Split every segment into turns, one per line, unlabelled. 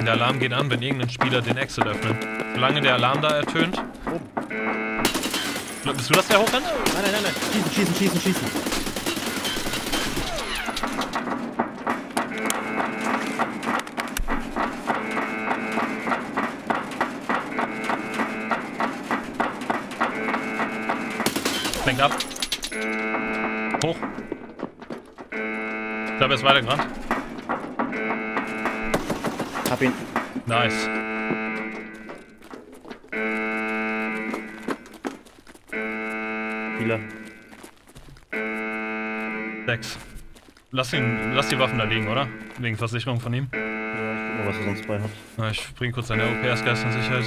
Der Alarm geht an, wenn irgendein Spieler den Exit öffnet. Solange der Alarm da ertönt... Bist du das, der hochrennt?
Nein. Schießen.
Lenkt ab. Hoch. Ich glaube, er ist weitergerannt.
Hab ihn.
Nice.
Spieler.
6. Lass die Waffen da liegen, oder? Wegen Versicherung von ihm.
Ja, ich guck mal, was er sonst bei hat.
Na, ich bring kurz seine OPS-Geist in Sicherheit.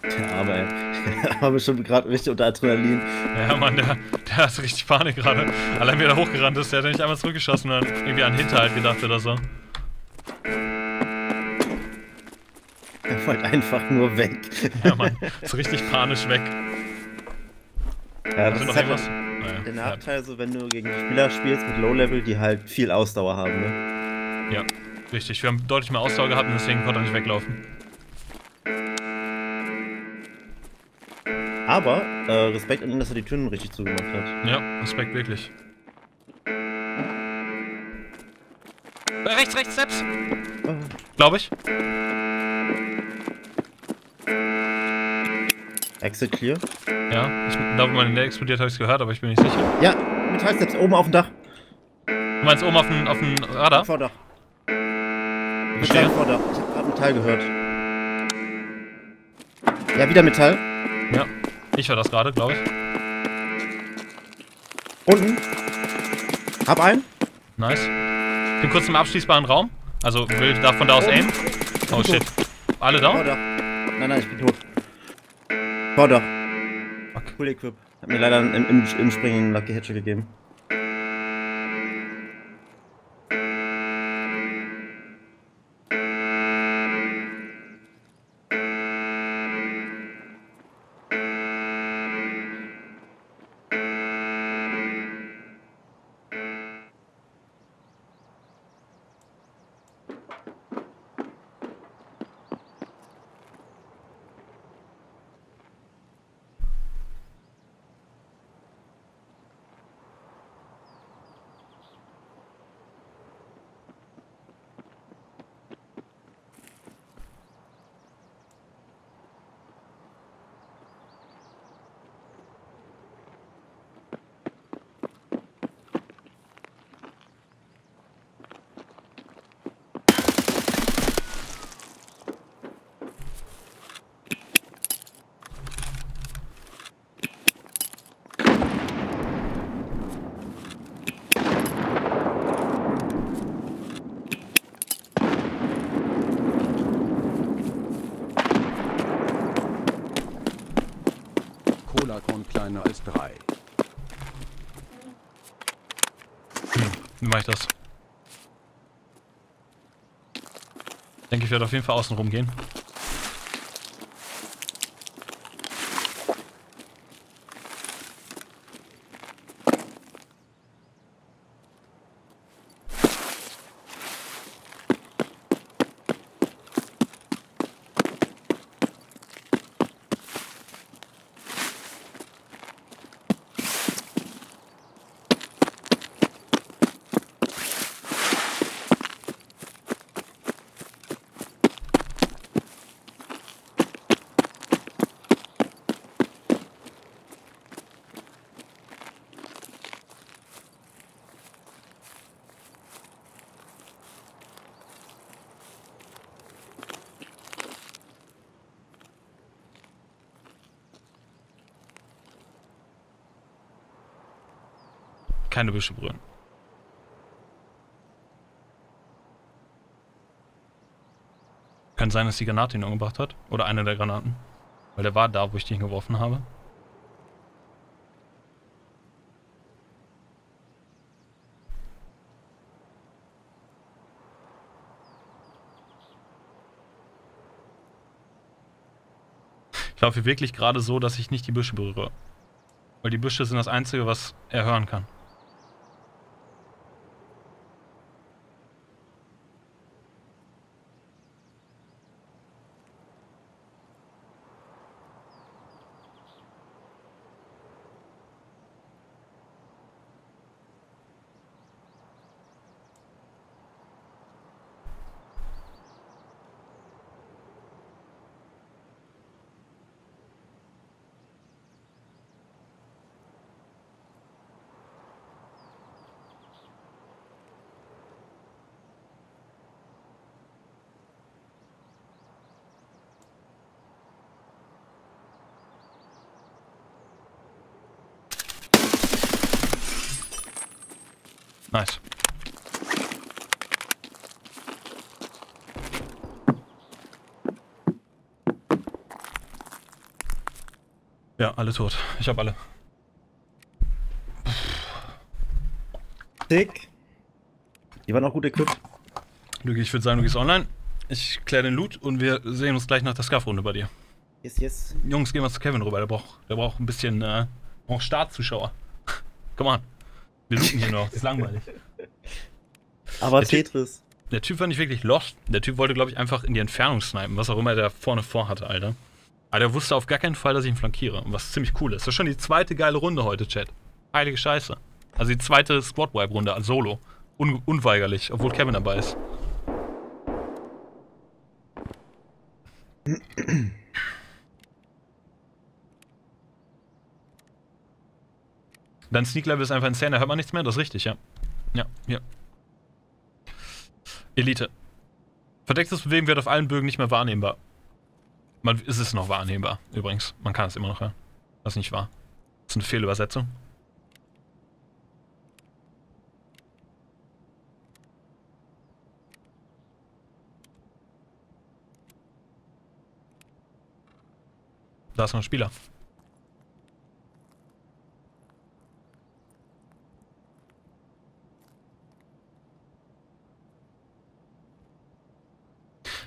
Der Arme, ey. Der Arme ist schon gerade richtig unter Adrenalin.
Ja, Mann, der hat richtig Panik gerade. Allein wie er da hochgerannt ist, der hat nicht einmal zurückgeschossen und hat irgendwie an Hinterhalt gedacht oder so.
Er wollte einfach nur weg.
Ja, Mann, ist richtig panisch weg.
Ja, das
Hast du
ist
noch
halt
irgendwas?
der Nachteil, so wenn du gegen Spieler spielst mit Low-Level, die halt viel Ausdauer haben, ne?
Ja, richtig. Wir haben deutlich mehr Ausdauer gehabt und deswegen konnte er nicht weglaufen.
Aber Respekt an ihn, dass er die Türen richtig zugemacht hat.
Ja, Respekt wirklich. Rechts, Steps! Glaube ich.
Exit clear.
Ja, ich glaube, wenn der explodiert, habe ich es gehört, aber ich bin nicht sicher.
Ja, Metallsteps oben auf dem Dach.
Du meinst oben auf dem Radar?
Vordach.
Verstehe.
Vordach. Ich habe gerade Metall gehört. Ja, wieder Metall.
Ja, ich höre das gerade, glaube ich.
Unten. Hab einen.
Nice. Ich bin kurz im abschließbaren Raum. Also will da von da aus aimen. Oh shit. Alle down?
Vordach. Nein, ich bin tot. Vordach.
Okay.
Full Equip. Hat mir leider im Springen einen Lucky Headshot gegeben.
Cola-Korn kleiner als 3.
Wie mache ich das? Ich denke, ich werde auf jeden Fall außen rum gehen. Keine Büsche berühren. Kann sein, dass die Granate ihn umgebracht hat. Oder eine der Granaten. Weil der war da, wo ich den geworfen habe. Ich laufe wirklich gerade so, dass ich nicht die Büsche berühre. Weil die Büsche sind das Einzige, was er hören kann. Nice. Ja, alle tot. Ich hab alle.
Dick. Die waren auch gut equipped.
Luki, ich würde sagen, du gehst online. Ich kläre den Loot und wir sehen uns gleich nach der Scuff-Runde bei dir.
Yes, yes.
Jungs, gehen wir zu Kevin rüber. Der braucht ein bisschen braucht Startzuschauer. Come on. Wir looten hier noch. Das ist langweilig.
Aber Tetris.
Der Typ war nicht wirklich lost. Der Typ wollte, glaube ich, einfach in die Entfernung snipen, was auch immer der vorne vorhatte, Alter. Aber der wusste auf gar keinen Fall, dass ich ihn flankiere. Was ziemlich cool ist. Das ist schon die zweite geile Runde heute, Chat. Heilige Scheiße. Also die zweite Squad-Wipe-Runde als Solo. Unweigerlich, obwohl Kevin dabei ist. Dein Sneak-Level ist einfach insane, da hört man nichts mehr, das ist richtig, ja. Ja, hier. Elite. Verdecktes Bewegen wird auf allen Bögen nicht mehr wahrnehmbar. Es ist noch wahrnehmbar, übrigens. Man kann es immer noch hören. Das ist nicht wahr. Das ist eine Fehlübersetzung. Da ist noch ein Spieler.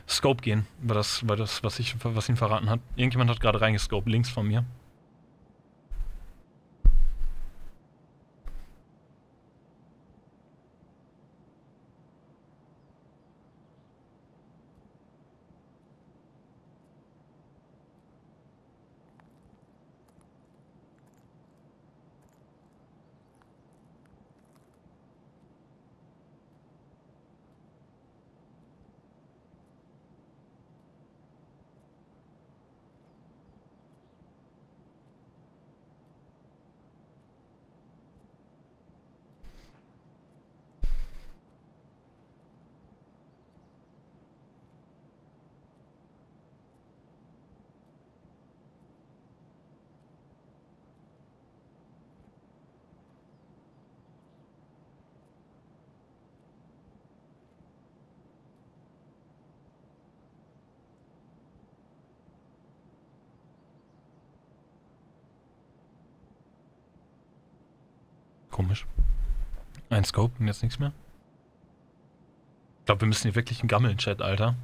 Scope gehen, war das was ihn verraten hat. Irgendjemand hat gerade reingescoped, links von mir. Komisch. Ein Scope und jetzt nichts mehr. Ich glaube, wir müssen hier wirklich einen Gammeln, Chat, Alter.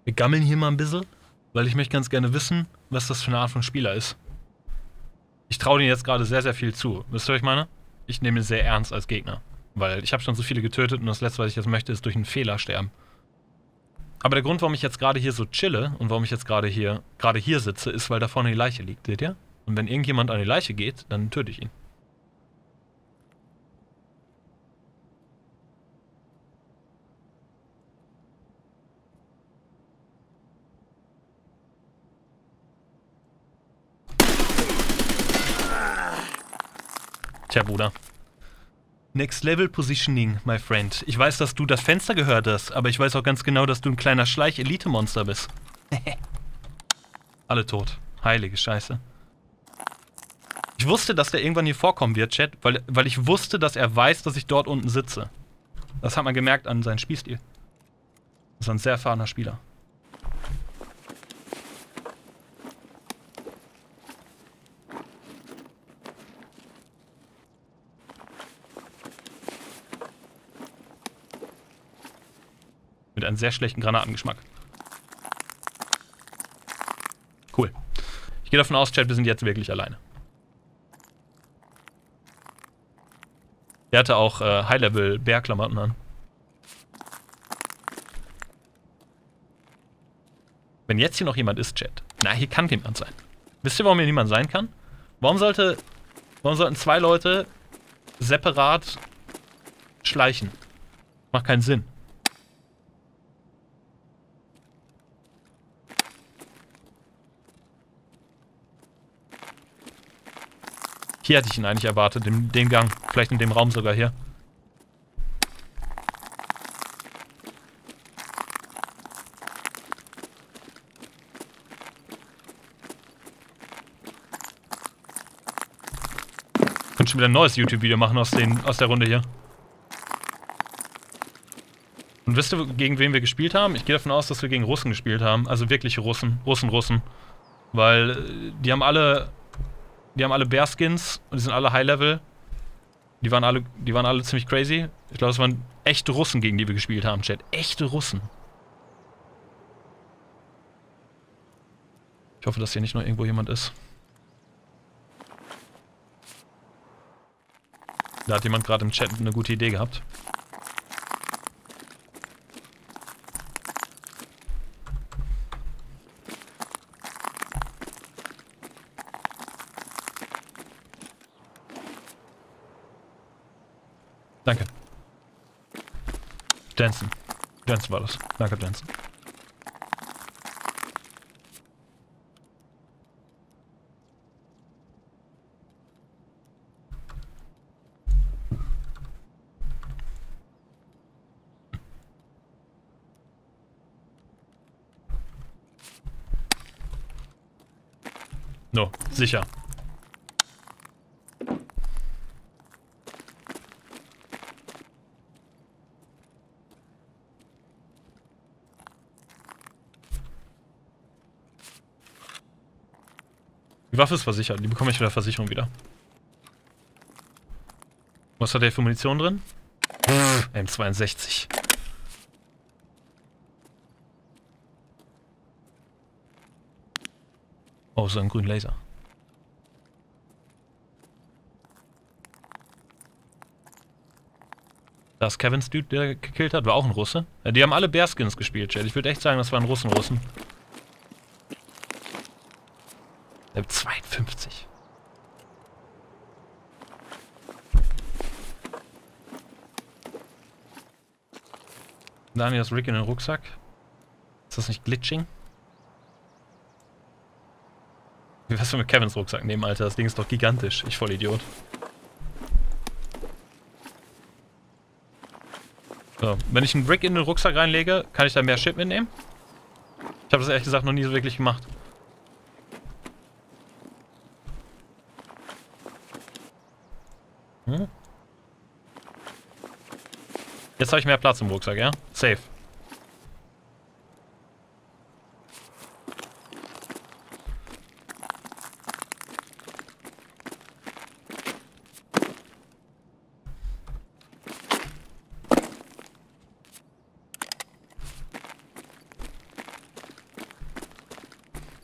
Wir gammeln hier mal ein bisschen, weil ich möchte ganz gerne wissen, was das für eine Art von Spieler ist. Ich traue denen jetzt gerade sehr, sehr viel zu. Wisst ihr, was ich meine? Ich nehme ihn sehr ernst als Gegner. Weil ich habe schon so viele getötet und das Letzte, was ich jetzt möchte, ist durch einen Fehler sterben. Aber der Grund, warum ich jetzt gerade hier so chille und warum ich jetzt gerade hier sitze, ist, weil da vorne die Leiche liegt, seht ihr? Und wenn irgendjemand an die Leiche geht, dann töte ich ihn. Tja, Bruder. Next Level Positioning, my friend. Ich weiß, dass du das Fenster gehört hast, aber ich weiß auch ganz genau, dass du ein kleiner Schleich-Elite-Monster bist. Alle tot. Heilige Scheiße. Ich wusste, dass der irgendwann hier vorkommen wird, Chat, weil ich wusste, dass er weiß, dass ich dort unten sitze. Das hat man gemerkt an seinem Spielstil. Das ist ein sehr erfahrener Spieler. Mit einem sehr schlechten Granatengeschmack. Cool. Ich gehe davon aus, Chat, wir sind jetzt wirklich alleine. Der hatte auch High-Level-Bärklamotten an. Wenn jetzt hier noch jemand ist, Chat. Na, hier kann jemand sein. Wisst ihr, warum hier niemand sein kann? Warum sollten 2 Leute separat schleichen? Macht keinen Sinn. Hier hätte ich ihn eigentlich erwartet, in dem Gang. Vielleicht in dem Raum sogar hier. Ich könnte schon wieder ein neues YouTube-Video machen aus der Runde hier. Und wisst ihr, gegen wen wir gespielt haben? Ich gehe davon aus, dass wir gegen Russen gespielt haben. Also wirkliche Russen. Russen. Weil die haben alle Bearskins und die sind alle High-Level. Die waren alle ziemlich crazy. Ich glaube, es waren echte Russen, gegen die wir gespielt haben, Chat. Echte Russen. Ich hoffe, dass hier nicht noch irgendwo jemand ist. Da hat jemand gerade im Chat eine gute Idee gehabt. Danke. Jensen. Jensen war das. Danke, Jensen. No, sicher. Die Waffe ist versichert, die bekomme ich mit der Versicherung wieder. Was hat der für Munition drin? M62. Oh, so ein grüner Laser. Da ist Kevins Dude, der gekillt hat, war auch ein Russe. Ja, die haben alle Bearskins gespielt, Chat. Ich würde echt sagen, das waren Russen. Level 52. Daniel, das Rick in den Rucksack. Ist das nicht Glitching? Wie wär's, wenn wir Kevins Rucksack nehmen, Alter? Das Ding ist doch gigantisch. Ich voll Idiot. So, wenn ich einen Brick in den Rucksack reinlege, kann ich da mehr Shit mitnehmen? Ich habe das ehrlich gesagt noch nie so wirklich gemacht. Hm? Jetzt habe ich mehr Platz im Rucksack, ja? Safe.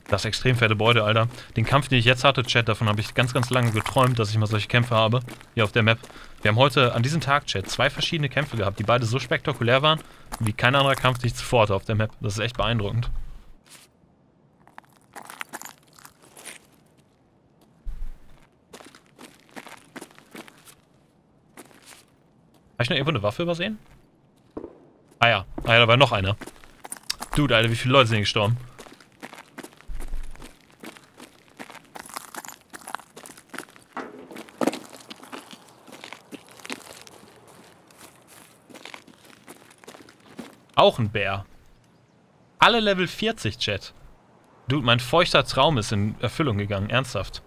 Das extrem fette Beute, Alter. Den Kampf, den ich jetzt hatte, Chat, davon habe ich ganz, ganz lange geträumt, dass ich mal solche Kämpfe habe. Hier auf der Map. Wir haben heute, an diesem Tag, Chat, 2 verschiedene Kämpfe gehabt, die beide so spektakulär waren, wie kein anderer Kampf, den ich zuvor hatte auf der Map. Das ist echt beeindruckend. Habe ich noch irgendwo eine Waffe übersehen? Ah ja, da war noch einer. Dude, Alter, wie viele Leute sind hier gestorben? Auch ein Bär. Alle Level 40, Chat. Dude, mein feuchter Traum ist in Erfüllung gegangen. Ernsthaft.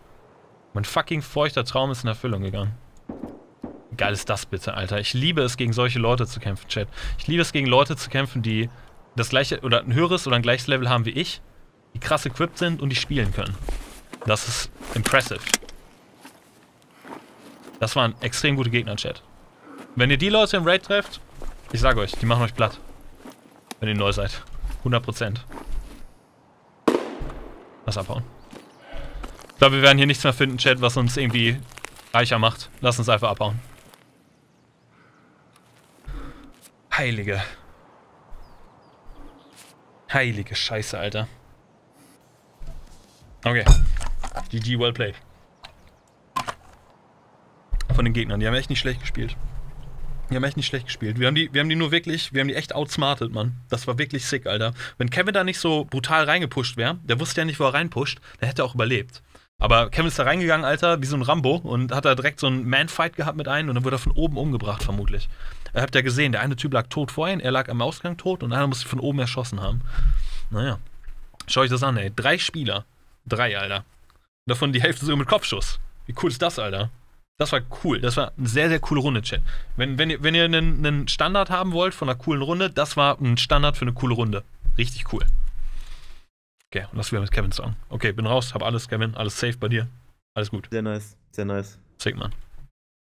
Mein fucking feuchter Traum ist in Erfüllung gegangen. Wie geil ist das bitte, Alter? Ich liebe es, gegen solche Leute zu kämpfen, Chat. Ich liebe es, gegen Leute zu kämpfen, die das gleiche oder ein höheres oder ein gleiches Level haben wie ich, die krass equipped sind und die spielen können. Das ist impressive. Das waren extrem gute Gegner, Chat. Wenn ihr die Leute im Raid trefft, ich sage euch, die machen euch platt. Wenn ihr neu seid. 100%. Lass abhauen. Ich glaube, wir werden hier nichts mehr finden, Chat, was uns irgendwie reicher macht. Lass uns einfach abhauen. Heilige Scheiße, Alter. Okay. GG, well played. Von den Gegnern, die haben echt nicht schlecht gespielt. Wir haben die nur wirklich, wir haben die echt outsmartet, Mann. Das war wirklich sick, Alter. Wenn Kevin da nicht so brutal reingepusht wäre, der wusste ja nicht, wo er reinpusht, der hätte auch überlebt. Aber Kevin ist da reingegangen, Alter, wie so ein Rambo und hat da direkt so einen Man-Fight gehabt mit einem und dann wurde er von oben umgebracht, vermutlich. Ihr habt ja gesehen, der eine Typ lag tot vor ihm, er lag am Ausgang tot und einer musste von oben erschossen haben. Naja. Schau euch das an, ey. 3 Spieler. 3, Alter. Davon die Hälfte sogar mit Kopfschuss. Wie cool ist das, Alter? Das war cool. Das war eine sehr, sehr coole Runde, Chat. Wenn ihr einen Standard haben wollt von einer coolen Runde, das war ein Standard für eine coole Runde. Richtig cool. Okay, und lass wieder mit Kevin sagen. Okay, bin raus, hab alles, Kevin. Alles safe bei dir. Alles gut.
Sehr nice, sehr nice.
Sick, Mann.